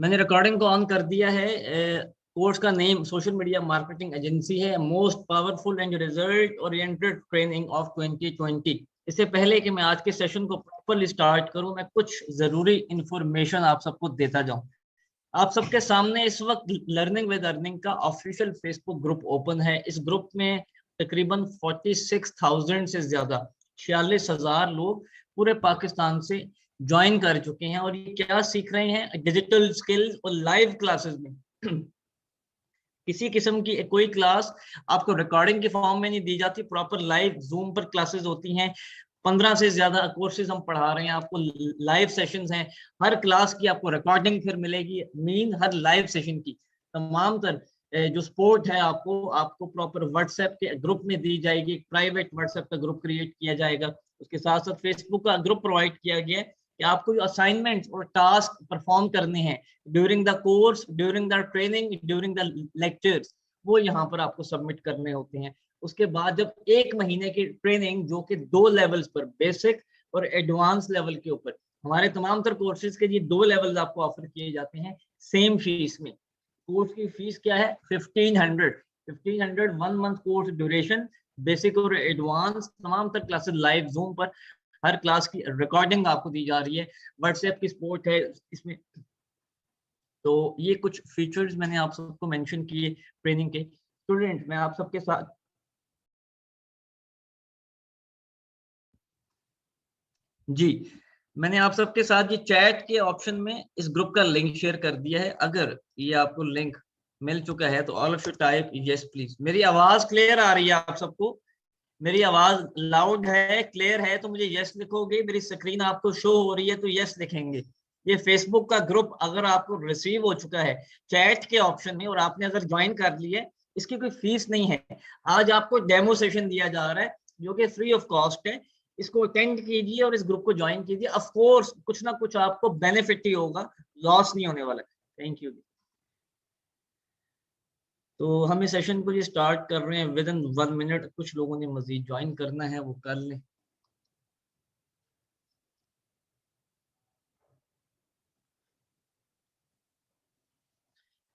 मैंने रिकॉर्डिंग को ऑन कर दिया है। कोर्स का name social media marketing agency है, most powerful and result oriented training of 2020। इससे पहले कि मैं आज के सेशन को प्रॉपरली स्टार्ट करूं, मैं कुछ जरूरी इंफॉर्मेशन आप सबको देता जाऊं। आप सबके सामने इस वक्त लर्निंग विद अर्निंग का ऑफिशियल फेसबुक ग्रुप ओपन है। इस ग्रुप में तकरीबन 46,000 से ज्यादा 46,000 लोग पूरे पाकिस्तान से ज्वाइन कर चुके हैं और ये क्या सीख रहे हैं, डिजिटल स्किल्स और लाइव क्लासेस में। किसी किस्म की कोई क्लास आपको रिकॉर्डिंग के फॉर्म में नहीं दी जाती, प्रॉपर लाइव जूम पर क्लासेस होती हैं। 15 से ज्यादा कोर्सेज हम पढ़ा रहे हैं आपको, लाइव सेशंस हैं। हर क्लास की आपको रिकॉर्डिंग फिर मिलेगी, हर लाइव सेशन की तमाम तर जो सपोर्ट है आपको आपको प्रॉपर व्हाट्सएप के ग्रुप में दी जाएगी। प्राइवेट व्हाट्सएप का ग्रुप क्रिएट किया जाएगा, उसके साथ साथ फेसबुक का ग्रुप प्रोवाइड किया गया है कि आपको असाइनमेंट्स और टास्क परफॉर्म करने हैं during the course, during the training, during the lectures, वो यहाँ पर आपको सबमिट करने होते हैं। उसके बाद जब 1 महीने की ट्रेनिंग, जो कि 2 लेवल्स पर, बेसिक और एडवांस लेवल के ऊपर, हमारे तमाम तर कोर्सेज के ये 2 लेवल्स आपको ऑफर किए जाते हैं सेम फीस में। कोर्स की फीस क्या है? 1500 1 मंथ कोर्स ड्यूरेशन, बेसिक और एडवांस, तमाम तर क्लासेस लाइव जूम पर, हर क्लास की रिकॉर्डिंग आपको दी जा रही है, व्हाट्सएप की सपोर्ट है इसमें। तो ये कुछ फीचर्स मैंने आप सबको मेंशन किए ट्रेनिंग के। स्टूडेंट, मैं आप सबके साथ जी, मैंने आप सबके साथ ये चैट के ऑप्शन में इस ग्रुप का लिंक शेयर कर दिया है। अगर ये आपको लिंक मिल चुका है तो all of you type yes please. मेरी आवाज क्लियर आ रही है आप सबको? मेरी आवाज लाउड है, क्लियर है तो मुझे यस लिखोगे। मेरी स्क्रीन आपको शो हो रही है तो यस लिखेंगे। ये फेसबुक का ग्रुप अगर आपको रिसीव हो चुका है चैट के ऑप्शन में और आपने अगर ज्वाइन कर लिया है, इसकी कोई फीस नहीं है। आज आपको डेमो सेशन दिया जा रहा है जो कि फ्री ऑफ कॉस्ट है। इसको अटेंड कीजिए और इस ग्रुप को ज्वाइन कीजिए। ऑफ कोर्स कुछ ना कुछ आपको बेनिफिट ही होगा, लॉस नहीं होने वाला। Thank you. तो हम इस सेशन को ये स्टार्ट कर रहे हैं विद इन 1 मिनट। कुछ लोगों ने मजीद ज्वाइन करना है, वो कर लें।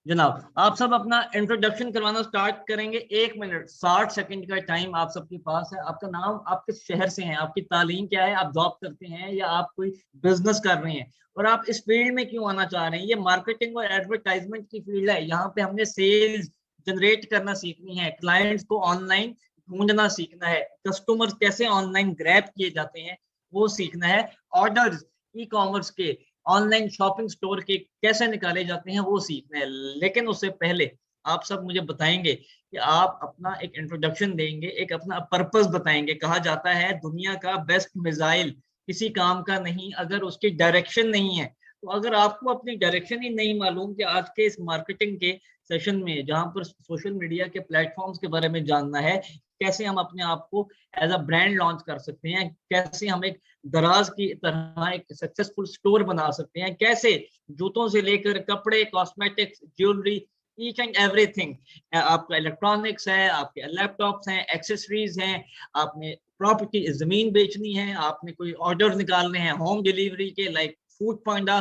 जनाब, आप सब अपना इंट्रोडक्शन करवाना स्टार्ट करेंगे। 1 मिनट 60 सेकंड का टाइम आप सबके पास है। आपका नाम, आप किस शहर से हैं, आपकी तालीम क्या है, आप जॉब करते हैं या आप कोई बिजनेस कर रहे हैं, और आप इस फील्ड में क्यों आना चाह रहे हैं। ये मार्केटिंग और एडवर्टाइजमेंट की फील्ड है। यहाँ पे हमने सेल्स जनरेट करना सीखनी है, क्लाइंट्स को ऑनलाइन ढूंढना सीखना है, कस्टमर्स कैसे ऑनलाइन ग्रैब किए जाते हैं वो सीखना है, ऑर्डर्स ई कॉमर्स के, ऑनलाइन शॉपिंग स्टोर के कैसे निकाले जाते हैं वो सीखना है। लेकिन उससे पहले आप सब मुझे बताएंगे कि आप अपना एक इंट्रोडक्शन देंगे, एक अपना पर्पस बताएंगे। कहा जाता है दुनिया का बेस्ट मिसाइल किसी काम का नहीं अगर उसकी डायरेक्शन नहीं है। तो अगर आपको अपनी डायरेक्शन ही नहीं मालूम कि आज के इस मार्केटिंग के सेशन में, जहां पर सोशल मीडिया के प्लेटफॉर्म्स के बारे में जानना है, कैसे हम अपने आप को एज अ ब्रांड लॉन्च कर सकते हैं, कैसे हम एक दराज की तरह एक सक्सेसफुल स्टोर बना सकते हैं, कैसे जूतों से लेकर कपड़े, cosmetics, jewellery, each and everything, आपका इलेक्ट्रॉनिक्स है, आपके लैपटॉप्स हैं, एक्सेसरीज हैं, आपने प्रॉपर्टी जमीन बेचनी है, आपने कोई ऑर्डर निकालने हैं होम डिलीवरी के लाइक फूड पांडा,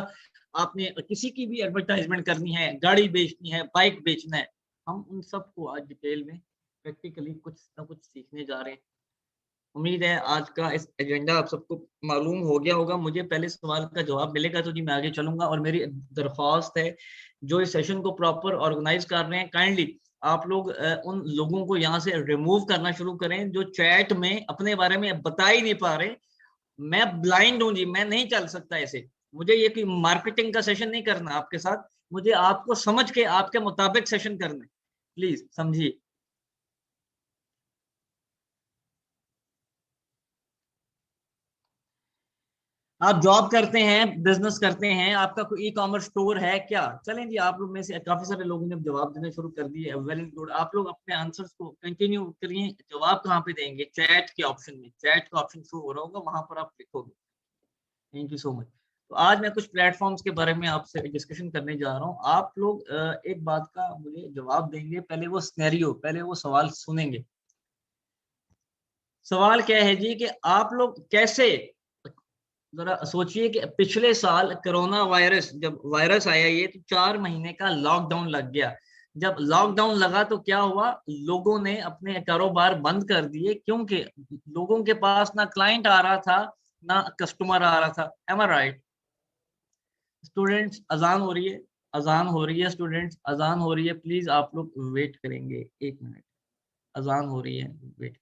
आपने किसी की भी एडवर्टाइजमेंट करनी है, गाड़ी बेचनी है, बाइक बेचना है, हम उन सबको आज डिटेल में प्रैक्टिकली कुछ ना कुछ सीखने जा रहे हैं। उम्मीद है आज का इस एजेंडा आप सबको मालूम हो गया होगा। मुझे पहले सवाल का जवाब मिलेगा तो जी मैं आगे चलूंगा। और मेरी दरख्वास्त है, जो इस सेशन को प्रॉपर ऑर्गेनाइज कर रहे हैं, काइंडली आप लोग उन लोगों को यहाँ से रिमूव करना शुरू करें जो चैट में अपने बारे में बता ही नहीं पा रहे। मैं ब्लाइंड हूँ जी, मैं नहीं चल सकता ऐसे। मुझे ये कोई मार्केटिंग का सेशन नहीं करना आपके साथ, मुझे आपको समझ के आपके मुताबिक सेशन करना है। प्लीज समझिए। आप जॉब करते हैं, बिजनेस करते हैं, आपका कोई ई कॉमर्स स्टोर है क्या? चलें जी, आप लोग में से काफी सारे लोगों ने जवाब देना शुरू कर दिए, वेल एंड गुड। आप लोग अपने आंसर्स को कंटिन्यू करिए। जवाब कहाँ पे देंगे? चैट के ऑप्शन में, चैट का ऑप्शन शो हो रहा होगा, वहां पर आप लिखोगे। Thank you so much. तो आज मैं कुछ प्लेटफॉर्म्स के बारे में आपसे डिस्कशन करने जा रहा हूँ। आप लोग एक बात का मुझे जवाब देंगे, पहले वो सिनेरियो, पहले वो सवाल सुनेंगे। सवाल क्या है जी कि आप लोग कैसे जरा सोचिए कि पिछले साल कोरोना वायरस, जब वायरस आया ये, तो 4 महीने का लॉकडाउन लग गया। जब लॉकडाउन लगा तो क्या हुआ, लोगों ने अपने कारोबार बंद कर दिए, क्योंकि लोगों के पास ना क्लाइंट आ रहा था, ना कस्टमर आ रहा था। एम आई राइट? स्टूडेंट्स, अजान हो रही है, अजान हो रही है स्टूडेंट्स, अजान हो रही है, प्लीज आप लोग वेट करेंगे 1 मिनट, अजान हो रही है, वेट।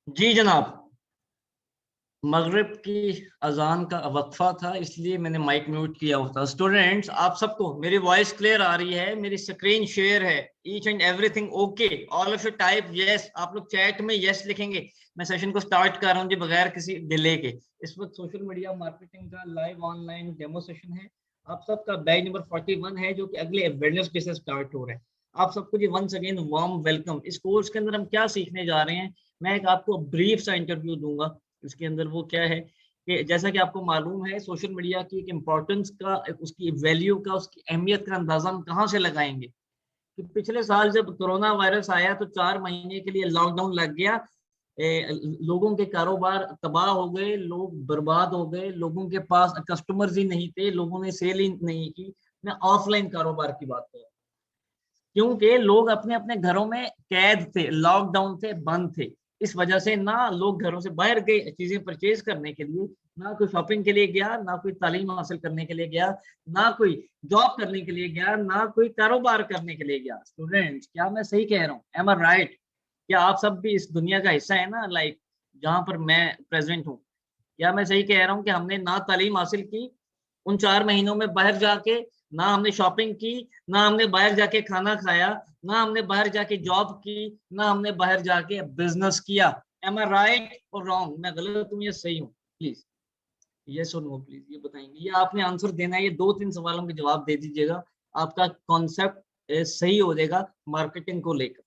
जी जनाब, मगरिब की अजान का वक्फा था, इसलिए मैंने माइक म्यूट किया होता। स्टूडेंट्स, आप सबको मेरी वॉइस क्लियर आ रही है? मेरी स्क्रीन शेयर है? Each and everything okay? All of you type yes. आप लोग चैट में यस लिखेंगे। मैं सेशन को स्टार्ट कर रहा हूँ जी, बगैर किसी डिले के। इस वक्त सोशल मीडिया मार्केटिंग का लाइव ऑनलाइन डेमो सेशन है। आप सबका बैच नंबर 41 है, जो कि अगले वेडनेसडे से स्टार्ट हो रहा है। आप सबको जी वंस अगेन वार्म वेलकम। इस कोर्स के अंदर हम क्या सीखने जा रहे हैं, मैं एक आपको ब्रीफ सा इंटरव्यू दूंगा। इसके अंदर वो क्या है कि जैसा कि आपको मालूम है, सोशल मीडिया की एक इम्पोर्टेंस का, उसकी वैल्यू का, उसकी अहमियत का अंदाजा हम कहाँ से लगाएंगे। कि पिछले साल जब कोरोना वायरस आया तो 4 महीने के लिए लॉकडाउन लग गया। लोगों के कारोबार तबाह हो गए, लोग बर्बाद हो गए, लोगों के पास कस्टमर्स ही नहीं थे, लोगों ने सेल ही नहीं की। मैं ऑफलाइन कारोबार की बात कर रहा हूँ, क्योंकि लोग अपने अपने घरों में कैद थे, लॉकडाउन थे, बंद थे। इस वजह से ना लोग घरों से बाहर गए चीजें परचेज करने के लिए, ना कोई शॉपिंग के लिए गया, ना कोई तालीम हासिल करने के लिए गया, ना कोई जॉब करने के लिए गया, ना कोई कारोबार करने के लिए गया। स्टूडेंट्स, क्या मैं सही कह रहा हूँ? एम आई राइट? क्या आप सब भी इस दुनिया का हिस्सा है ना, लाइक जहां पर मैं प्रेजेंट हूँ? क्या मैं सही कह रहा हूँ कि हमने ना तालीम हासिल की उन 4 महीनों में बाहर जाके, ना हमने शॉपिंग की, ना हमने बाहर जाके खाना खाया, ना हमने बाहर जाके जॉब की, ना हमने बाहर जाके बिजनेस किया? एम आई राइट और रॉन्ग? मैं गलत हूँ या सही हूँ? प्लीज यस और नो, प्लीज ये बताएंगे। ये आपने आंसर देना है, ये 2-3 सवालों के जवाब दे दीजिएगा। आपका कॉन्सेप्ट सही हो जाएगा मार्केटिंग को लेकर।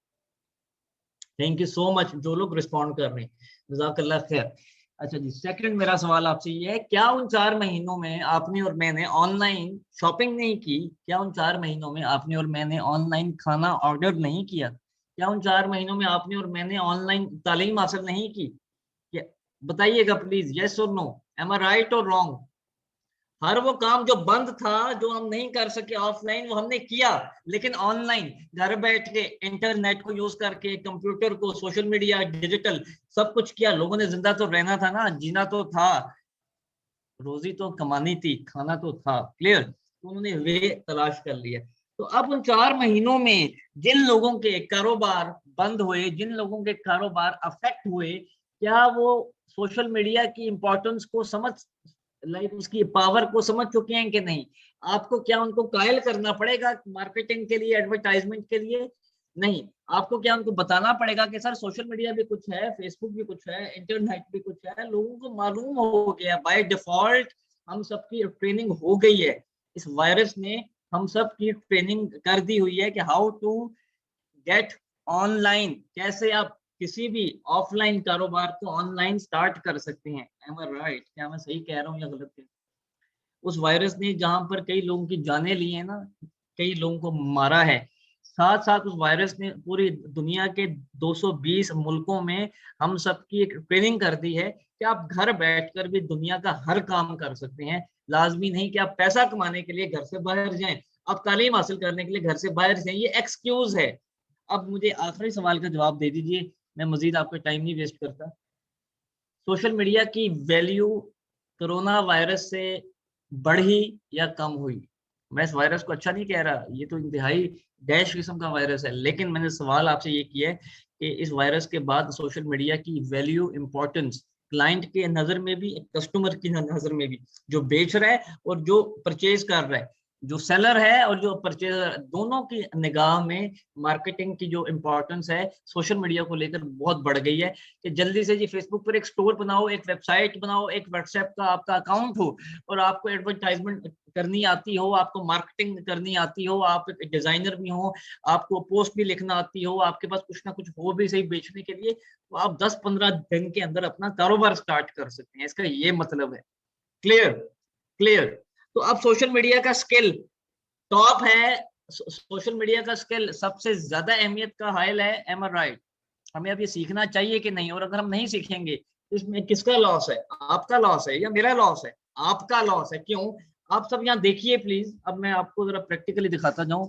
थैंक यू सो मच जो लोग रिस्पॉन्ड कर रहे हैं, जज़ाकल्लाह खैर। अच्छा जी, सेकंड मेरा सवाल आपसे ये है, क्या उन 4 महीनों में आपने और मैंने ऑनलाइन शॉपिंग नहीं की? क्या उन 4 महीनों में आपने और मैंने ऑनलाइन खाना ऑर्डर नहीं किया? क्या उन 4 महीनों में आपने और मैंने ऑनलाइन तालीम हासिल नहीं की? क्या, बताइएगा प्लीज, यस और नो। एम आई राइट और रॉन्ग? हर वो काम जो बंद था, जो हम नहीं कर सके ऑफलाइन, वो हमने किया, लेकिन ऑनलाइन घर बैठ के इंटरनेट को यूज करके, कंप्यूटर को, सोशल मीडिया, डिजिटल, सब कुछ किया। लोगों ने जिंदा तो रहना था ना, जीना तो था, रोजी तो कमानी थी, खाना तो था। क्लियर? तो उन्होंने वे तलाश कर लिया। तो अब उन 4 महीनों में जिन लोगों के कारोबार बंद हुए, जिन लोगों के कारोबार अफेक्ट हुए, क्या वो सोशल मीडिया की इंपॉर्टेंस को समझ, लाइक उसकी पावर को समझ चुके हैं कि नहीं? आपको क्या उनको कायल करना पड़ेगा मार्केटिंग के लिए, एडवर्टाइजमेंट के लिए? नहीं, आपको क्या उनको बताना पड़ेगा कि सर सोशल मीडिया भी कुछ है, फेसबुक भी कुछ है, इंटरनेट भी कुछ है। लोगों को मालूम हो गया बाय डिफॉल्ट, हम सबकी ट्रेनिंग हो गई है। इस वायरस ने हम सब की ट्रेनिंग कर दी हुई है कि हाउ टू गेट ऑनलाइन, कैसे आप किसी भी ऑफलाइन कारोबार को ऑनलाइन स्टार्ट कर सकते हैं। एम आई राइट? क्या मैं सही कह रहा हूँ या गलत है? उस वायरस ने जहां पर कई लोगों की जानें ली है ना, कई लोगों को मारा है, साथ साथ उस वायरस ने पूरी दुनिया के 220 मुल्कों में हम सबकी एक ट्रेनिंग कर दी है कि आप घर बैठकर भी दुनिया का हर काम कर सकते हैं। लाजमी नहीं कि आप पैसा कमाने के लिए घर से बाहर जाएं, आप तालीम हासिल करने के लिए घर से बाहर जाएं, ये एक्सक्यूज है। अब मुझे आखिरी सवाल का जवाब दे दीजिए, मैं मजीद आपका टाइम नहीं वेस्ट करता। सोशल मीडिया की वैल्यू कोरोना वायरस से बढ़ी या कम हुई? मैं इस वायरस को अच्छा नहीं कह रहा, ये तो इंतहाई डैश किस्म का वायरस है, लेकिन मैंने सवाल आपसे ये किया है कि इस वायरस के बाद सोशल मीडिया की वैल्यू, इंपॉर्टेंस क्लाइंट के नजर में भी, कस्टमर की नजर में भी, जो बेच रहा है और जो परचेज कर रहा है, जो सेलर है और जो परचेजर, दोनों की निगाह में मार्केटिंग की जो इंपॉर्टेंस है सोशल मीडिया को लेकर बहुत बढ़ गई है। कि जल्दी से जी फेसबुक पर एक स्टोर बनाओ, एक वेबसाइट बनाओ, एक व्हाट्सएप का आपका अकाउंट हो और आपको एडवर्टाइजमेंट करनी आती हो, आपको मार्केटिंग करनी आती हो, आप एक डिजाइनर भी हो, आपको पोस्ट भी लिखना आती हो, आपके पास कुछ ना कुछ हो भी सही बेचने के लिए, तो आप 10-15 दिन के अंदर अपना कारोबार स्टार्ट कर सकते हैं। इसका ये मतलब है। क्लियर? क्लियर? तो अब सोशल मीडिया का स्किल टॉप है, सोशल मीडिया का स्किल सबसे ज्यादा अहमियत का हाइल है। एम आई राइट? हमें अब ये सीखना चाहिए कि नहीं? और अगर हम नहीं सीखेंगे तो इसमें किसका लॉस है? आपका लॉस है या मेरा लॉस है? आपका लॉस है। क्यों? आप सब यहाँ देखिए प्लीज, अब मैं आपको जरा प्रैक्टिकली दिखाता जाऊं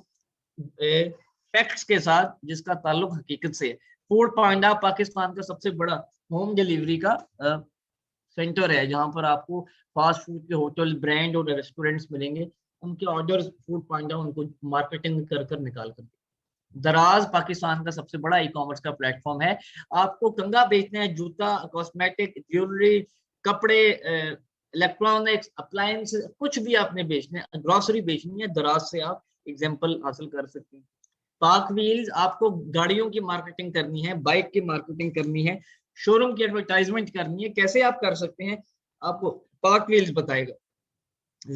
फैक्ट्स के साथ जिसका ताल्लुक हकीकत से है। फूड पांडा पाकिस्तान का सबसे बड़ा होम डिलीवरी का सेंटर है, जहां पर आपको फास्ट फूड के होटल, ब्रांड और रेस्टोरेंट्स मिलेंगे। उनके ऑर्डर्स फूड पांडा उनको मार्केटिंग कर कर निकाल कर। दराज पाकिस्तान का सबसे बड़ा ई कॉमर्स का प्लेटफॉर्म है। आपको कंगा बेचना है, जूता, कॉस्मेटिक, ज्वेलरी, कपड़े, इलेक्ट्रॉनिक्स, अप्लायंस, कुछ भी आपने बेचना है, ग्रोसरी बेचनी है, दराज से आप एग्जाम्पल हासिल कर सकते हैं। पार्क व्हील्स, आपको गाड़ियों की मार्केटिंग करनी है, बाइक की मार्केटिंग करनी है, शोरूम की एडवर्टाइजमेंट करनी है, कैसे आप कर सकते हैं? आपको पार्क व्हील्स बताएगा।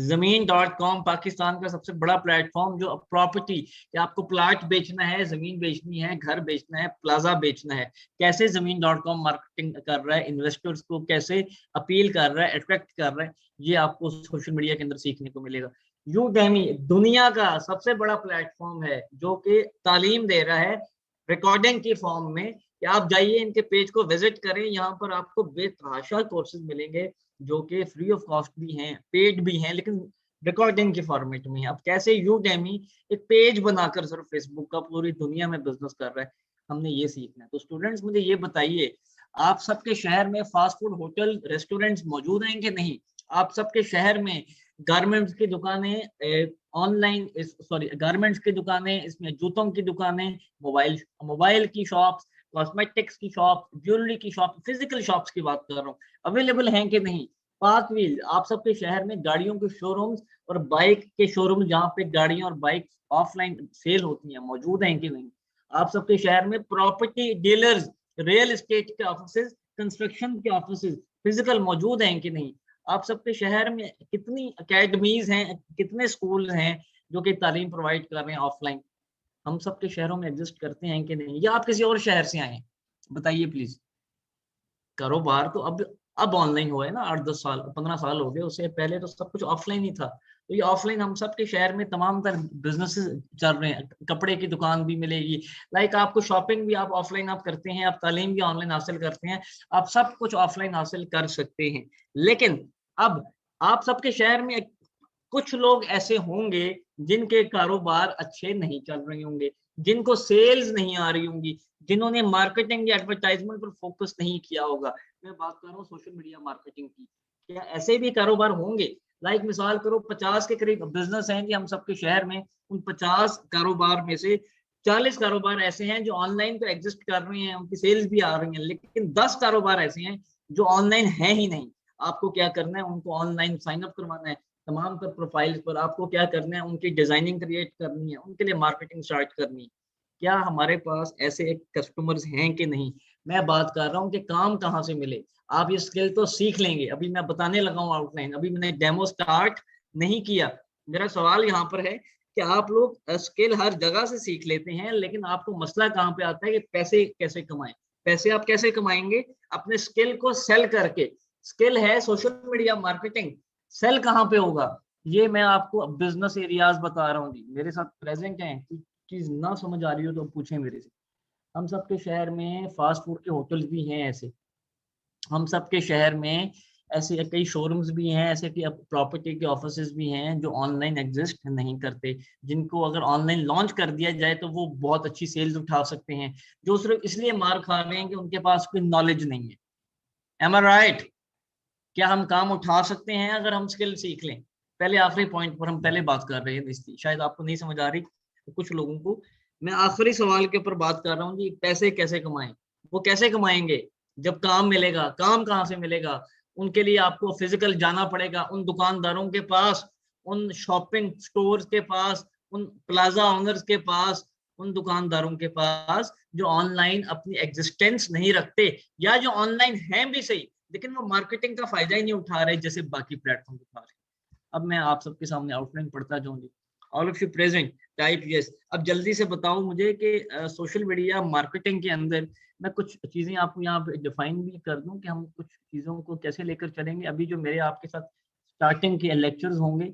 Zameen.com पाकिस्तान का सबसे बड़ा प्लेटफॉर्म जो प्रॉपर्टी, कि आपको प्लाट बेचना है, जमीन बेचनी है, घर बेचना है, प्लाजा बेचना है, कैसे Zameen.com मार्केटिंग कर रहा है, इन्वेस्टर्स को कैसे अपील कर रहा है, अट्रैक्ट कर रहा है, ये आपको सोशल मीडिया के अंदर सीखने को मिलेगा। Udemy दुनिया का सबसे बड़ा प्लेटफॉर्म है जो कि तालीम दे रहा है रिकॉर्डिंग की फॉर्म में, कि आप जाइए इनके पेज को विजिट करें, यहाँ पर आपको बेतहाशा कोर्सेज मिलेंगे जो कि फ्री ऑफ कॉस्ट भी हैं, पेड भी हैं, लेकिन रिकॉर्डिंग के फॉर्मेट में है। अब कैसे यूडेमी एक पेज बनाकर सिर्फ फेसबुक का पूरी दुनिया में बिजनेस कर रहा है, हमने ये सीखना है। तो स्टूडेंट्स मुझे ये बताइए, आप सबके शहर में फास्ट फूड होटल रेस्टोरेंट्स मौजूद हैं कि नहीं? आप सबके शहर में गारमेंट्स की दुकानें, ऑनलाइन, सॉरी, गारमेंट्स की दुकानें, इसमें जूतों की दुकानें, मोबाइल मोबाइल की शॉप्स, कॉस्मेटिक्स की शॉप, ज्वेलरी की शॉप, फिजिकल शॉप्स की बात कर रहा हूँ, अवेलेबल हैं कि नहीं? पार्क व्हील, आप सबके शहर में गाड़ियों के शोरूम्स और बाइक के शोरूम जहाँ पे गाड़ियां और बाइक ऑफलाइन सेल होती हैं, मौजूद हैं कि नहीं? आप सबके शहर में प्रॉपर्टी डीलर्स, रियल एस्टेट के ऑफिस, कंस्ट्रक्शन के ऑफिस फिजिकल मौजूद हैं कि नहीं? आप सबके शहर में कितनी अकेडमीज हैं, कितने स्कूल हैं जो कि तालीम प्रोवाइड कर रहे हैं ऑफलाइन? हम सबके शहरों में एग्जिस्ट करते हैं कि नहीं, या आप किसी और शहर से आए हैं? बताइए प्लीज। कारोबार तो अब ऑनलाइन हुआ है ना, 8-10 साल, 15 साल हो गए, उससे पहले तो सब कुछ ऑफलाइन ही था। तो ये ऑफलाइन हम सब के शहर में तमाम तर बिजनेसेस चल रहे हैं, कपड़े की दुकान भी मिलेगी, लाइक आपको शॉपिंग भी आप ऑफलाइन आप करते हैं, आप तालीम भी ऑनलाइन हासिल करते हैं, आप सब कुछ ऑफलाइन हासिल कर सकते हैं। लेकिन अब आप सबके शहर में कुछ लोग ऐसे होंगे जिनके कारोबार अच्छे नहीं चल रहे होंगे, जिनको सेल्स नहीं आ रही होंगी, जिन्होंने मार्केटिंग या एडवर्टाइजमेंट पर फोकस नहीं किया होगा। मैं बात कर रहा हूँ सोशल मीडिया मार्केटिंग की। क्या ऐसे भी कारोबार होंगे? लाइक मिसाल करो 50 के करीब बिजनेस हैं जी हम सबके शहर में, उन 50 कारोबार में से 40 कारोबार ऐसे हैं जो ऑनलाइन तो एग्जिस्ट कर रहे हैं, उनकी सेल्स भी आ रही हैं, लेकिन 10 कारोबार ऐसे हैं जो ऑनलाइन है ही नहीं। आपको क्या करना है? उनको ऑनलाइन साइन अप करवाना है, तमाम पर प्रोफाइल्स पर आपको क्या करना है? उनकी डिजाइनिंग क्रिएट करनी है, उनके लिए मार्केटिंग स्टार्ट करनी है। क्या हमारे पास ऐसे कस्टमर्स हैं कि नहीं। मैं बात कर रहा हूँ कि काम कहाँ से मिले। आप ये स्किल तो सीख लेंगे, अभी मैं बताने लगा हूँ आउटलाइन, अभी मैंने डेमो स्टार्ट नहीं किया। मेरा सवाल यहाँ पर है कि आप लोग स्किल हर जगह से सीख लेते हैं, लेकिन आपको मसला कहाँ पे आता है कि पैसे कैसे कमाएं। पैसे आप कैसे कमाएंगे, अपने स्किल को सेल करके। स्किल है सोशल मीडिया मार्केटिंग, सेल कहाँ पे होगा, ये मैं आपको बिजनेस एरियाज बता रहा हूँ जी। मेरे साथ प्रेजेंट हैं, कुछ चीज ना समझ आ रही हो तो पूछें मेरे से। हम सबके शहर में फास्ट फूड के होटल्स भी हैं ऐसे, हम सबके शहर में ऐसे कई शोरूम्स भी हैं, ऐसे कि प्रॉपर्टी के ऑफिसेज भी हैं जो ऑनलाइन एग्जिस्ट नहीं करते, जिनको अगर ऑनलाइन लॉन्च कर दिया जाए तो वो बहुत अच्छी सेल्स उठा सकते हैं, जो सिर्फ इसलिए मार खा रहे हैं कि उनके पास कोई नॉलेज नहीं है। एम आई राइट। क्या हम काम उठा सकते हैं अगर हम स्किल सीख लें। पहले आखिरी पॉइंट पर हम पहले बात कर रहे हैं, इसलिए शायद आपको नहीं समझ आ रही तो कुछ लोगों को। मैं आखिरी सवाल के ऊपर बात कर रहा हूँ जी, पैसे कैसे कमाएं। वो कैसे कमाएंगे, जब काम मिलेगा। काम कहाँ से मिलेगा, उनके लिए आपको फिजिकल जाना पड़ेगा, उन दुकानदारों के पास, उन शॉपिंग स्टोर्स के पास, उन प्लाजा ओनर्स के पास, उन दुकानदारों के पास जो ऑनलाइन अपनी एग्जिस्टेंस नहीं रखते, या जो ऑनलाइन हैं भी सही लेकिन वो मार्केटिंग का फायदा ही नहीं उठा रहे जैसे बाकी प्लेटफॉर्म उठा रहे। अब मैं आप सबके सामने आउटलाइन पढ़ता जाऊंगी। All of you present, type yes. अब जल्दी से बताओ मुझे कि सोशल मीडिया मार्केटिंग के अंदर मैं कुछ चीजें आपको यहाँ पे डिफाइन भी कर दूं कि हम कुछ चीजों को कैसे लेकर चलेंगे। अभी जो मेरे आपके साथ स्टार्टिंग के लेक्चर्स होंगे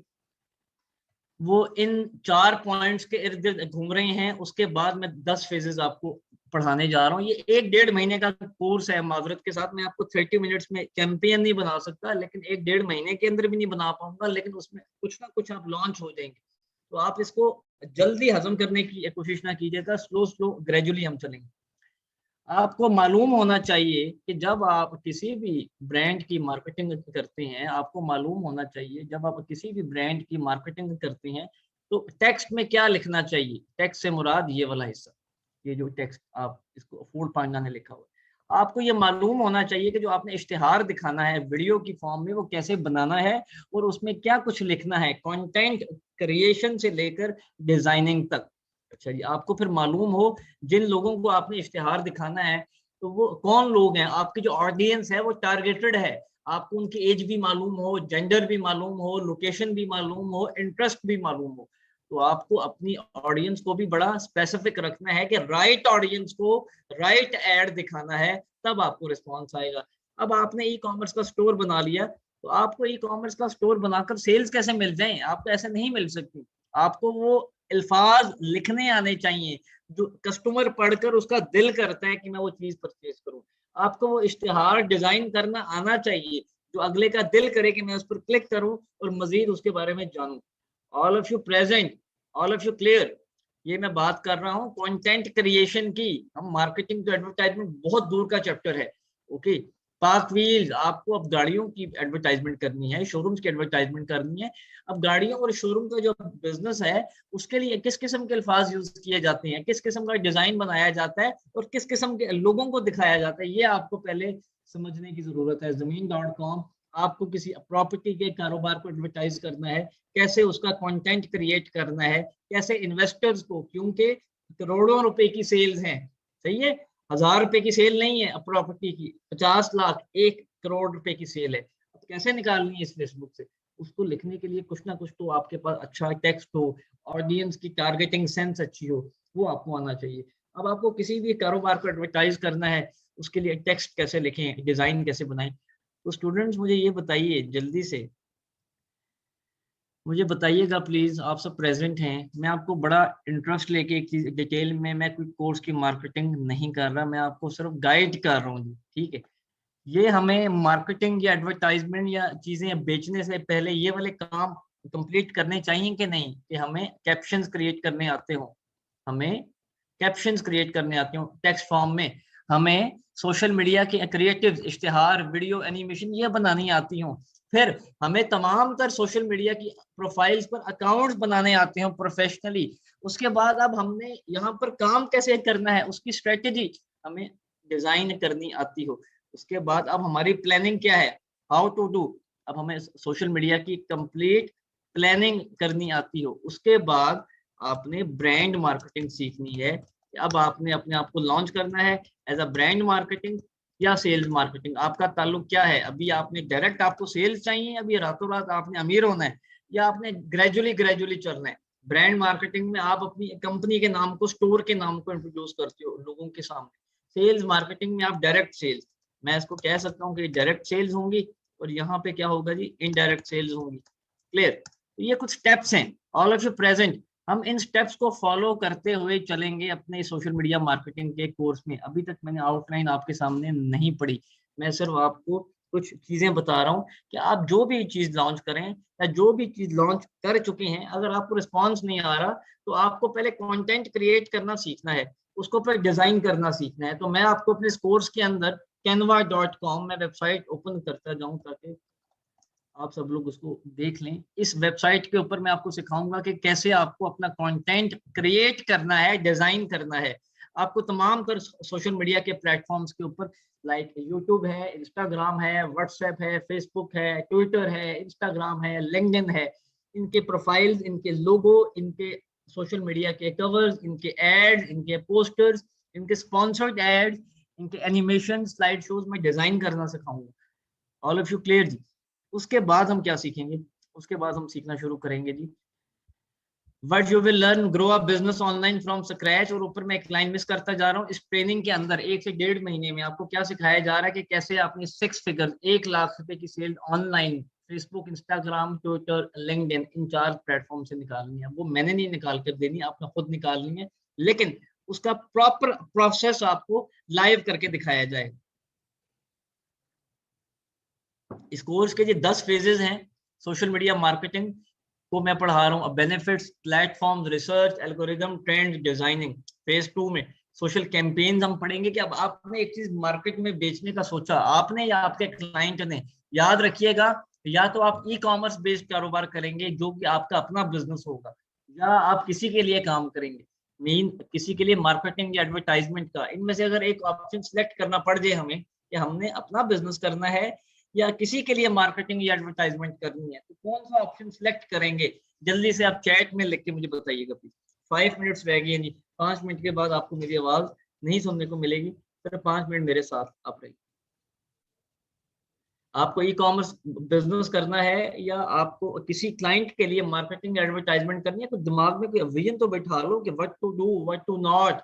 वो इन 4 पॉइंट्स के इर्द गिर्द घूम रहे हैं। उसके बाद मैं 10 फेजेस आपको पढ़ाने जा रहा हूँ। ये 1-1.5 महीने का कोर्स है। माजरत के साथ मैं आपको 30 मिनट्स में चैंपियन नहीं बना सकता, लेकिन 1-1.5 महीने के अंदर भी नहीं बना पाऊंगा, लेकिन उसमें कुछ ना कुछ आप लॉन्च हो जाएंगे। तो आप इसको जल्दी हजम करने की कोशिश ना कीजिएगा, स्लो स्लो ग्रेजुअली हम चलेंगे। आपको मालूम होना चाहिए कि जब आप किसी भी ब्रांड की मार्केटिंग करते हैं, आपको मालूम होना चाहिए जब आप किसी भी ब्रांड की मार्केटिंग करते हैं तो टेक्स्ट में क्या लिखना चाहिए। टेक्स्ट से मुराद ये वाला हिस्सा, ये जो टेक्स्ट आप इसको फूड पांडा ने लिखा हुआ है। आपको ये मालूम होना चाहिए कि जो आपने इश्तिहार दिखाना है वीडियो की फॉर्म में वो कैसे बनाना है और उसमें क्या कुछ लिखना है, कंटेंट क्रिएशन से लेकर डिजाइनिंग तक। अच्छा जी, आपको फिर मालूम हो जिन लोगों को आपने इश्तिहार दिखाना है तो वो कौन लोग हैं, आपकी जो ऑडियंस है वो टारगेटेड है। आपको उनकी एज भी मालूम हो, जेंडर भी मालूम हो, लोकेशन भी मालूम हो, इंटरेस्ट भी मालूम हो। तो आपको अपनी ऑडियंस को भी बड़ा स्पेसिफिक रखना है कि राइट ऑडियंस को राइट एड दिखाना है, तब आपको रिस्पॉन्स आएगा। अब आपने ई कॉमर्स का स्टोर बना लिया, तो आपको ई कॉमर्स का स्टोर बनाकर सेल्स कैसे मिल जाए, आपको ऐसे नहीं मिल सकती। आपको वो अल्फाज लिखने आने चाहिए जो कस्टमर पढ़कर उसका दिल करता है कि मैं वो चीज परचेज करूं। आपको वो इश्तिहार डिजाइन करना आना चाहिए जो अगले का दिल करे कि मैं उस पर क्लिक करूं और मजीद उसके बारे में जानूं। All of you present, all of you clear. ये मैं बात कर रहा हूँ कंटेंट क्रिएशन की। हम मार्केटिंग टू एडवर्टाइजमेंट बहुत दूर का चैप्टर है। ओके, पार्क व्हील्स, आपको अब गाड़ियों की एडवर्टाइजमेंट करनी है, शोरूम्स की एडवर्टाइजमेंट करनी है। अब गाड़ियों और शोरूम का जो बिजनेस है उसके लिए किस किस्म के अल्फाज यूज किए जाते हैं, किस किस्म का डिजाइन बनाया जाता है और किस किस्म के लोगों को दिखाया जाता है, ये आपको पहले समझने की जरूरत है। Zameen.com, आपको किसी प्रॉपर्टी के कारोबार को एडवर्टाइज करना है, कैसे उसका कंटेंट क्रिएट करना है, कैसे इन्वेस्टर्स को, क्योंकि करोड़ों रुपए की सेल्स हैं, सही है, 1000 रुपए की सेल नहीं है। अब प्रॉपर्टी की 50 लाख 1 करोड़ रुपए की सेल है, अब कैसे निकालनी है इस फेसबुक से। उसको लिखने के लिए कुछ ना कुछ तो आपके पास अच्छा टेक्स्ट हो, ऑडियंस की टारगेटिंग सेंस अच्छी हो, वो आपको आना चाहिए। अब आपको किसी भी कारोबार को एडवर्टाइज करना है, उसके लिए टेक्स्ट कैसे लिखें, डिजाइन कैसे बनाएं। तो स्टूडेंट्स मुझे ये बताइए जल्दी से, मुझे बताइएगा प्लीज, आप सब प्रेजेंट हैं। मैं आपको बड़ा इंटरेस्ट लेके एक चीज डिटेल में, मैं कोई कोर्स की मार्केटिंग नहीं कर रहा, मैं आपको सिर्फ गाइड कर रहा हूँ जी, ठीक है। ये हमें मार्केटिंग या एडवर्टाइजमेंट या चीजें बेचने से पहले ये वाले काम कंप्लीट करने चाहिए कि नहीं, कि हमें कैप्शंस क्रिएट करने आते हो, हमें कैप्शंस क्रिएट करने आते हो टेक्स्ट फॉर्म में, हमें सोशल मीडिया के क्रिएटिव इश्तिहार वीडियो एनिमेशन ये बनानी आती हो, फिर हमें तमाम तर सोशल मीडिया की प्रोफाइल्स पर अकाउंट्स बनाने आते हो प्रोफेशनली। उसके बाद अब हमने यहाँ पर काम कैसे करना है उसकी स्ट्रेटेजी हमें डिजाइन करनी आती हो। उसके बाद अब हमारी प्लानिंग क्या है, हाउ टू डू, अब हमें सोशल मीडिया की कंप्लीट प्लानिंग करनी आती हो। उसके बाद आपने ब्रांड मार्केटिंग सीखनी है, कि अब आपने अपने आप को लॉन्च करना है एज अ ब्रांड मार्केटिंग या सेल्स मार्केटिंग। आपका ताल्लुक क्या है? अभी आपने डायरेक्ट आपको सेल्स चाहिए, अभी रातों रात आपने अमीर होना है, या आपने ग्रेजुअली ग्रेजुअली चलना है? ब्रांड मार्केटिंग में आप अपनी कंपनी के नाम को, स्टोर के नाम को इंट्रोड्यूस करते हो लोगों के सामने। सेल्स मार्केटिंग में आप डायरेक्ट सेल्स, मैं इसको कह सकता हूँ कि डायरेक्ट सेल्स होंगी, और यहाँ पे क्या होगा जी, इनडायरेक्ट सेल्स होंगी। क्लियर? तो ये कुछ स्टेप्स हैं, ऑल ऑफ यू प्रेजेंट। हम इन स्टेप्स को फॉलो करते हुए चलेंगे अपने सोशल मीडिया मार्केटिंग के कोर्स में। अभी तक मैंने आउटलाइन आपके सामने नहीं पढ़ी, मैं सिर्फ आपको कुछ चीजें बता रहा हूँ कि आप जो भी चीज लॉन्च करें या जो भी चीज लॉन्च कर चुके हैं, अगर आपको रिस्पॉन्स नहीं आ रहा तो आपको पहले कंटेंट क्रिएट करना सीखना है, उसको फिर डिजाइन करना सीखना है। तो मैं आपको अपने इस कोर्स के अंदर canva.com में वेबसाइट ओपन करता जाऊं ताकि आप सब लोग उसको देख लें। इस वेबसाइट के ऊपर मैं आपको सिखाऊंगा कि कैसे आपको अपना कंटेंट क्रिएट करना है, डिजाइन करना है। आपको तमाम तर सोशल मीडिया के प्लेटफॉर्म्स के ऊपर, लाइक यूट्यूब है, इंस्टाग्राम है, व्हाट्सएप है, फेसबुक है, ट्विटर है, इंस्टाग्राम है, लिंक्डइन है, इनके प्रोफाइल्स, इनके लोगो, इनके सोशल मीडिया के कवर्स, इनके एड्स, इनके पोस्टर्स, इनके स्पॉन्सर्ड एड्स, इनके एनिमेशन स्लाइड शोज में डिजाइन करना सिखाऊंगा। ऑल ऑफ यू क्लियर जी? उसके बाद हम क्या सीखेंगे? उसके बाद हम सीखना शुरू करेंगे जी, What you will learn grow a business online from scratch। और ऊपर मैं एक लाइन मिस करता जा रहा हूँ। इस ट्रेनिंग के अंदर 1 से 1.5 महीने में आपको क्या सिखाया जा रहा है कि कैसे आपने 6 फिगर, 1 लाख रुपए की sale online Facebook, Instagram, Twitter, LinkedIn, इन 4 प्लेटफॉर्म से निकालनी है। वो मैंने नहीं निकाल कर देनी, आपने खुद निकालनी है, लेकिन उसका प्रॉपर प्रोसेस आपको लाइव करके दिखाया जाएगा। इस कोर्स के जो 10 फेजेस हैं सोशल मीडिया मार्केटिंग को मैं पढ़ा रहा हूँ। Benefits, platform, research, algorithm, trend, designing. Phase 2 में सोशल कैंपेन्स हम पढ़ेंगे कि अब आपने एक चीज मार्केट में बेचने का सोचा, आपने या आपके क्लाइंट ने, याद रखिएगा, या तो आप ई कॉमर्स बेस्ड कारोबार करेंगे जो कि आपका अपना बिजनेस होगा, या आप किसी के लिए काम करेंगे, मीन किसी के लिए मार्केटिंग या एडवर्टाइजमेंट का। इनमें से अगर एक ऑप्शन सिलेक्ट करना पड़ जाए हमें कि हमने अपना बिजनेस करना है या किसी के लिए मार्केटिंग या एडवर्टाइजमेंट करनी है, तो कौन सा ऑप्शन सिलेक्ट करेंगे? जल्दी से आप चैट में लिख के मुझे बताइएगा प्लीज। 5 मिनट्स रह गए जी, 5 मिनट के बाद आपको मेरी आवाज नहीं सुनने को मिलेगी, फिर 5 मिनट मेरे साथ आप रहिए। आपको ई कॉमर्स बिजनेस करना है या आपको किसी क्लाइंट के लिए मार्केटिंग एडवर्टाइजमेंट करनी है, तो दिमाग में कोई विजन तो बैठा लो कि what to do, what to not.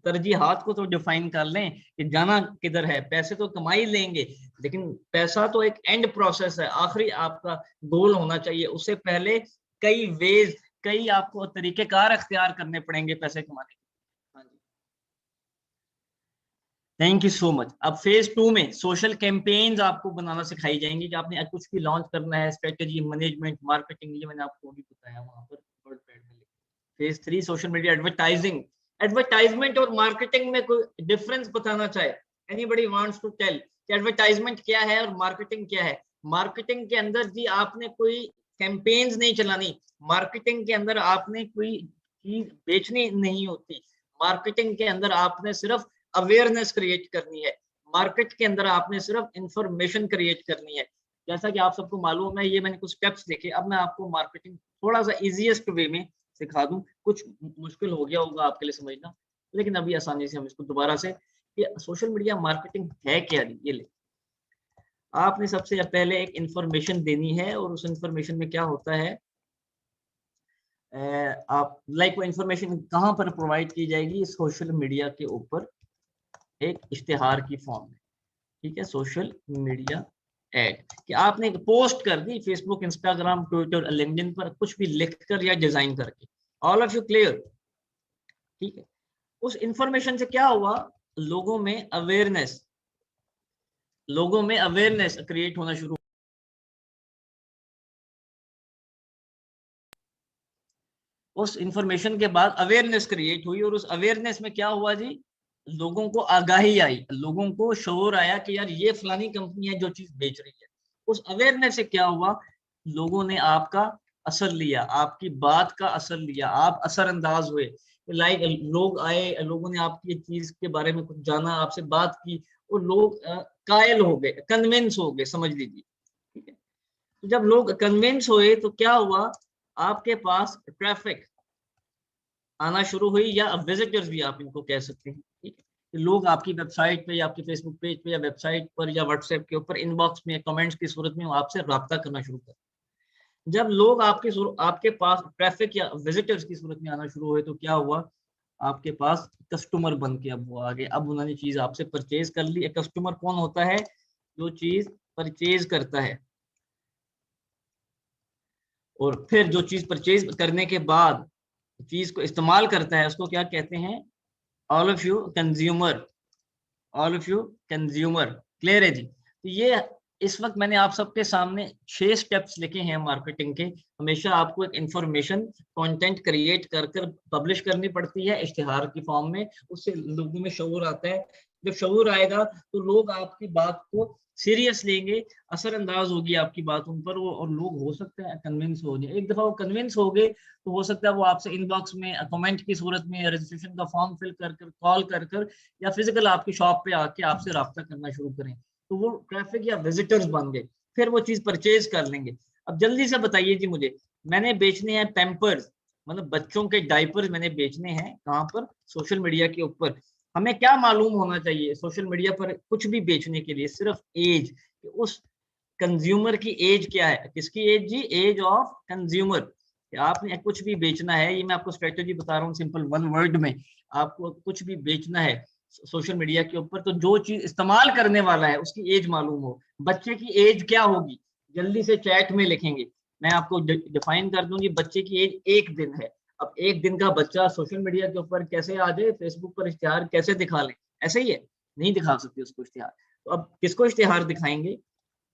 तरजीहात को तो डिफाइन कर लें कि जाना किधर है। पैसे तो कमा ही लेंगे, लेकिन पैसा तो एक एंड प्रोसेस है, आखिरी आपका गोल होना चाहिए। उससे पहले कई वेज, कई आपको तरीकेकार अख्तियार करने पड़ेंगे पैसे कमाने के। हाँ जी, थैंक यू सो मच। अब फेज 2 में सोशल कैंपेन्स आपको बनाना सिखाई जाएंगी कि आपने कुछ भी लॉन्च करना है, स्ट्रेटेजी, मैनेजमेंट, मार्केटिंग, ये मैंने आपको भी बताया वहां पर वर्ड पैड में। Phase 3 social media advertising. Advertisement और मार्केटिंग में कोई डिफरेंस बताना चाहे, एनीबॉडी वांट्स टू टेल कि एडवर्टाइजमेंट क्या है और मार्केटिंग क्या है? मार्केटिंग के अंदर जी आपने कोई कैंपेन्स नहीं चलानी, मार्केटिंग के अंदर आपने कोई चीज बेचनी नहीं होती, मार्केटिंग के अंदर आपने सिर्फ अवेयरनेस क्रिएट करनी है, मार्केट के अंदर आपने सिर्फ इंफॉर्मेशन क्रिएट करनी है। जैसा कि आप सबको मालूम है, ये मैंने कुछ स्टेप्स देखे, अब मैं आपको मार्केटिंग थोड़ा सा इजीएस्ट वे में सिखा दूं। कुछ मुश्किल हो गया होगा आपके लिए समझना, लेकिन अभी आसानी से हम इसको दोबारा से, कि सोशल मीडिया मार्केटिंग है क्या। ये ले, आपने सबसे पहले एक इंफॉर्मेशन देनी है, और उस इंफॉर्मेशन में क्या होता है, आप लाइक वो इंफॉर्मेशन कहाँ पर प्रोवाइड की जाएगी? सोशल मीडिया के ऊपर एक इश्तिहार की फॉर्म में, ठीक है, सोशल मीडिया एड, कि आपने एक पोस्ट कर दी फेसबुक, इंस्टाग्राम, ट्विटर, लिंक्डइन पर, कुछ भी लिखकर या डिजाइन करके। All of you clear? ठीक है। उस इंफॉर्मेशन से क्या हुआ, लोगों में अवेयरनेस, लोगों में अवेयरनेस क्रिएट होना शुरू। उस इंफॉर्मेशन के बाद अवेयरनेस क्रिएट हुई, और उस अवेयरनेस में क्या हुआ जी, लोगों को आगाही आई, लोगों को शोर आया कि यार ये फलानी कंपनी है जो चीज बेच रही है। उस अवेयरनेस से क्या हुआ, लोगों ने आपका असर लिया, आपकी बात का असर लिया, आप असर अंदाज हुए। लाइक लोग आए, लोगों ने आपकी चीज के बारे में कुछ जाना, आपसे बात की, और लोग कायल हो गए, कन्विंस हो गए, समझ लीजिए। ठीक है, तो जब लोग कन्विंस हुए तो क्या हुआ, आपके पास ट्रैफिक, आना शुरू हुई, या अब विजिटर्स भी आप इनको कह सकते हैं, ठीक है। तो लोग आपकी वेबसाइट पे या आपके फेसबुक पेज पे या वेबसाइट पर या व्हाट्सएप के ऊपर इनबॉक्स में कमेंट्स की सूरत में वो आपसे राब्ता करना शुरू कर। जब लोग आपके पास ट्रैफिक या विजिटर्स की सूरत में आना शुरू हुए तो क्या हुआ, आपके पास कस्टमर बन के अब वो आ गए, अब उन्होंने चीज आपसे परचेज कर ली। एक कस्टमर कौन होता है, जो चीज परचेज करता है, और फिर जो चीज परचेज करने के बाद चीज को इस्तेमाल करता है, उसको क्या कहते हैं, all of you consumer, all of you consumer. Clear है जी। तो ये इस वक्त मैंने आप सबके सामने 6 स्टेप्स लिखे हैं मार्केटिंग के। हमेशा आपको एक इंफॉर्मेशन कंटेंट क्रिएट कर कर पब्लिश करनी पड़ती है इश्तिहार की फॉर्म में, उससे लोगों में शऊर आता है। जब शऊर आएगा तो लोग आपकी बात को सीरियस लेंगे, असरअंदाज होगी आपकी बात उन पर, वो और लोग हो सकता है कन्विंस हो जाए। एक दफा वो कन्विंस हो गए तो हो सकता है वो आपसे इनबॉक्स में कमेंट की सूरत में रजिस्ट्रेशन का फॉर्म फिल कर कर, कॉल कर कर, या फिजिकल आपकी शॉप पे आके आपसे राब्ता करना शुरू करें। तो वो ट्रैफिक या विजिटर्स बन गए, फिर वो चीज परचेज कर लेंगे। अब जल्दी से बताइए जी मुझे, मैंने बेचने हैं पैम्पर्स, मतलब बच्चों के डायपर्स मैंने बेचने हैं, कहाँ पर, सोशल मीडिया के ऊपर। हमें क्या मालूम होना चाहिए सोशल मीडिया पर कुछ भी बेचने के लिए, सिर्फ एज, उस कंज्यूमर की एज क्या है, किसकी एज जी, एज ऑफ कंज्यूमर। आपने कुछ भी बेचना है, ये मैं आपको स्ट्रेटेजी बता रहा हूँ सिंपल वन वर्ड में, आपको कुछ भी बेचना है सोशल मीडिया के ऊपर, तो जो चीज इस्तेमाल करने वाला है उसकी एज मालूम हो। बच्चे की एज क्या होगी, जल्दी से चैट में लिखेंगे, मैं आपको डिफाइन कर दूंगी। बच्चे की एज 1 दिन है। अब 1 दिन का बच्चा सोशल मीडिया के ऊपर कैसे आ जाए, फेसबुक पर इश्तिहार कैसे दिखा ले, ऐसे ही है, नहीं दिखा सकते उसको इश्तिहार। तो अब किसको इश्तिहार दिखाएंगे,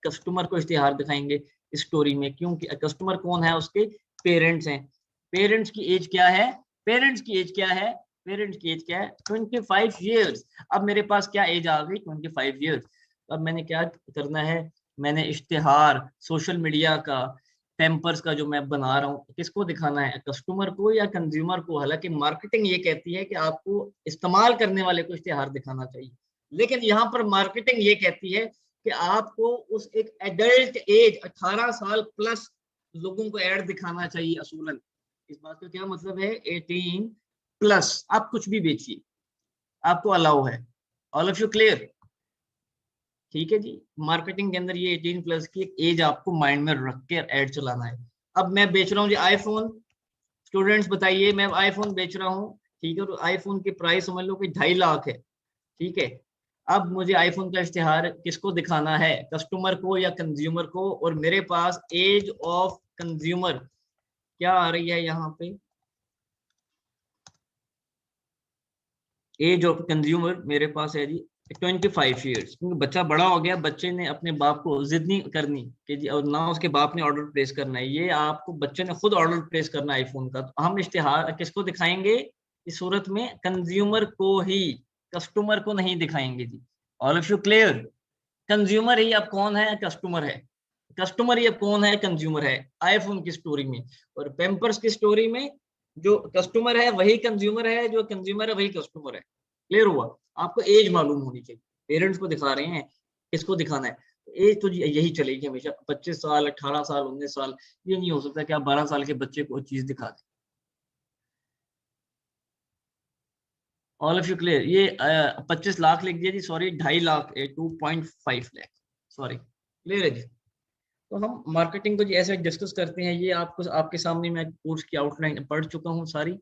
कस्टमर को इश्तिहार दिखाएंगे स्टोरी में, क्योंकि कस्टमर कौन है, उसके पेरेंट्स हैं। पेरेंट्स की एज क्या है, पेरेंट्स की एज क्या है, पेरेंट्स की एज क्या है, 25 ईयर्स। अब मेरे पास क्या एज आ गई, 25 ईयर्स। अब मैंने क्या करना है, मैंने इश्तिहार सोशल मीडिया का, पैम्पर्स का जो मैं बना रहा हूँ, किसको दिखाना है, कस्टमर को या कंज्यूमर को। हालांकि मार्केटिंग ये कहती है कि आपको इस्तेमाल करने वाले को इश्तिहार दिखाना चाहिए, लेकिन यहाँ पर मार्केटिंग ये कहती है कि आपको उस एक एडल्ट एज 18 साल प्लस लोगों को ऐड दिखाना चाहिए असूलन। इस बात का क्या मतलब है, 18 प्लस आप कुछ भी बेचिए, आपको अलाउ है। ऑल ऑफ यू क्लियर, ठीक है जी। मार्केटिंग के अंदर ये 18 प्लस की एक एज आपको माइंड में रख के ऐड चलाना है। अब मैं बेच रहा हूँ जी आईफोन, स्टूडेंट्स बताइए, मैं आईफोन बेच रहा हूँ, ठीक है, तो आईफोन की प्राइस समझ लो कि 2.5 लाख है, ठीक है। अब मुझे आईफोन का इश्तिहार किसको दिखाना है, कस्टमर को या कंज्यूमर को, और मेरे पास एज ऑफ कंज्यूमर क्या आ रही है यहाँ पे, एज ऑफ कंज्यूमर मेरे पास है जी 25 ईयर्स, क्योंकि बच्चा बड़ा हो गया, बच्चे ने अपने बाप को जिद नहीं करनी कि जी, और ना उसके बाप ने ऑर्डर प्लेस करना है, ये आपको बच्चे ने खुद ऑर्डर प्लेस करना है आईफोन का। तो हम इश्तिहार किसको दिखाएंगे इस सूरत में, कंज्यूमर को ही, कस्टमर को नहीं दिखाएंगे जी। All of you clear, consumer ही अब कौन है, कस्टमर है, कस्टमर ही अब कौन है, कंज्यूमर है आईफोन की स्टोरी में। और पैम्पर्स की स्टोरी में जो कस्टमर है वही कंज्यूमर है, जो कंज्यूमर है वही कस्टमर है। क्लियर हुआ, आपको एज मालूम होनी चाहिए, पेरेंट्स को दिखा रहे हैं, किसको दिखाना है, एज तो यही चलेगी हमेशा, 25 साल 18 साल 19 साल, ये नहीं हो सकता कि आप 12 साल के बच्चे को चीज दिखा दें। ऑल ऑफ यू क्लियर, ये 25 लाख लिख दिया जी, sorry 2.5 lakh, 2.5 lakh, sorry. Clear है जी। तो हम मार्केटिंग को जी ऐसे डिस्कस करते हैं, ये आपको आपके सामने मैं कोर्स की आउटलाइन पढ़ चुका हूँ सारी।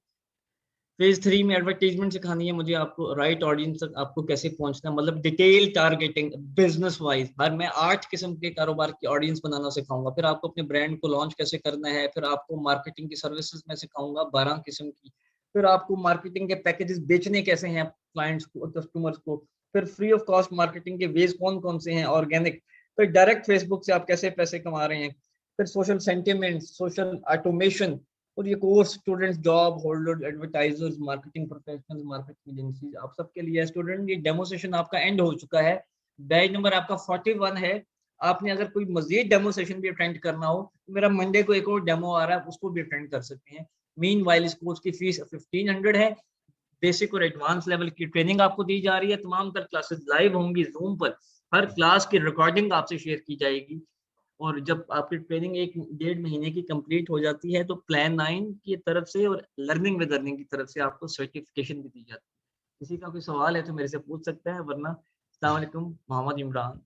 फेज 3 में एडवर्टाइजमेंट सिखानी है मुझे आपको, राइट ऑडियंस तक आपको कैसे पहुंचना, मतलब डिटेल टारगेटिंग बिजनेस वाइज। हर मैं 8 किस्म के कारोबार की ऑडियंस बनाना सिखाऊंगा, फिर आपको अपने ब्रांड को लॉन्च कैसे करना है, फिर आपको मार्केटिंग की सर्विसेज में सिखाऊंगा 12 किस्म की, फिर आपको मार्केटिंग के पैकेजेस बेचने कैसे हैं क्लाइंट्स को, कस्टमर्स को, फिर फ्री ऑफ कॉस्ट मार्केटिंग के वेज कौन कौन से हैं, ऑर्गेनिक, फिर डायरेक्ट फेसबुक से आप कैसे पैसे कमा रहे हैं, फिर सोशल सेंटिमेंट, सोशल ऑटोमेशन। और ये course students, job holders, advertisers, marketing professionals, marketing agencies, आप सबके लिए है स्टूडेंट। ये डेमो सेशन आपका एंड हो चुका है, बैच नंबर आपका 41 है। आपने अगर कोई मजीद डेमो सेशन भी अटेंड करना हो तो मेरा मंडे को एक और डेमो आ रहा है, उसको भी अटेंड कर सकते हैं। मीन वाइल इस कोर्स की फीस 1500 है। बेसिक और एडवांस लेवल की ट्रेनिंग आपको दी जा रही है, तमाम तर क्लासेस लाइव होंगी जूम पर, हर क्लास की रिकॉर्डिंग आपसे शेयर की जाएगी। और जब आपकी ट्रेनिंग 1-1.5 महीने की कंप्लीट हो जाती है तो प्लान 9 की तरफ से और लर्निंग विद अर्निंग की तरफ से आपको सर्टिफिकेशन भी दी जाती है। किसी का कोई सवाल है तो मेरे से पूछ सकता है, वरना अस्सलाम वालेकुम, मोहम्मद इमरान।